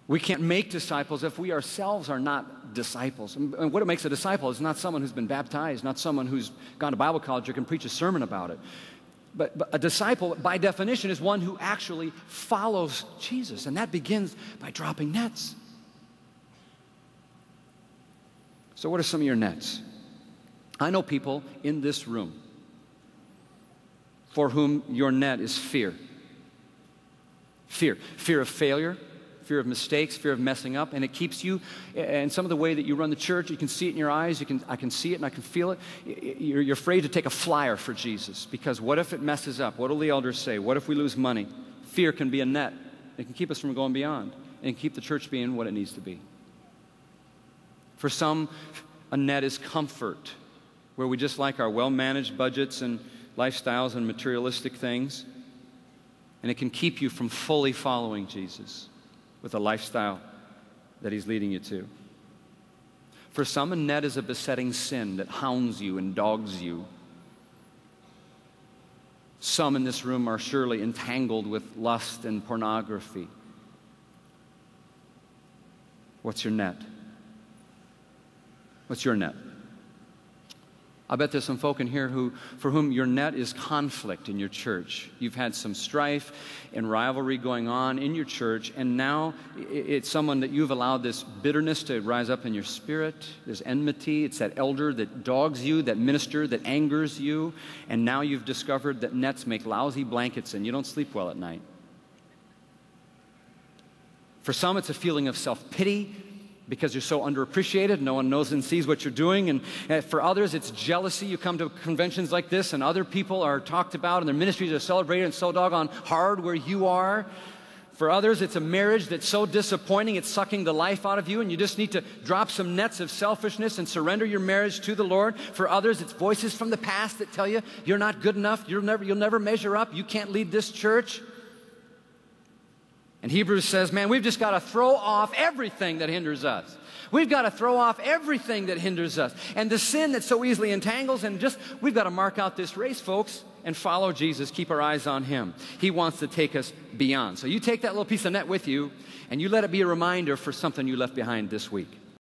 We can't make disciples if we ourselves are not disciples. And what makes a disciple is not someone who's been baptized, not someone who's gone to Bible college or can preach a sermon about it. But a disciple, by definition, is one who actually follows Jesus. And that begins by dropping nets. So what are some of your nets? I know people in this room for whom your net is fear. Fear. Fear of failure. Fear of mistakes, fear of messing up, and it keeps you, and some of the way that you run the church, you can see it in your eyes, I can see it and I can feel it. You're afraid to take a flyer for Jesus, because what if it messes up? What will the elders say? What if we lose money? Fear can be a net. It can keep us from going beyond, and keep the church being what it needs to be. For some, a net is comfort, where we just like our well-managed budgets and lifestyles and materialistic things, and it can keep you from fully following Jesus with a lifestyle that He's leading you to. For some, a net is a besetting sin that hounds you and dogs you. Some in this room are surely entangled with lust and pornography. What's your net? What's your net? I bet there's some folk in here for whom your net is conflict in your church. You've had some strife and rivalry going on in your church, and now it's someone that you've allowed this bitterness to rise up in your spirit. There's enmity. It's that elder that dogs you, that minister that angers you, and now you've discovered that nets make lousy blankets and you don't sleep well at night. For some, it's a feeling of self-pity, because you're so underappreciated, no one knows and sees what you're doing. And for others, it's jealousy. You come to conventions like this, and other people are talked about, and their ministries are celebrated and so doggone hard where you are. For others, it's a marriage that's so disappointing, it's sucking the life out of you, and you just need to drop some nets of selfishness and surrender your marriage to the Lord. For others, it's voices from the past that tell you you're not good enough, you'll never measure up, you can't lead this church. And Hebrews says, man, we've just got to throw off everything that hinders us. We've got to throw off everything that hinders us. And the sin that so easily entangles, and we've got to mark out this race, folks, and follow Jesus, keep our eyes on Him. He wants to take us beyond. So you take that little piece of net with you, and you let it be a reminder for something you left behind this week.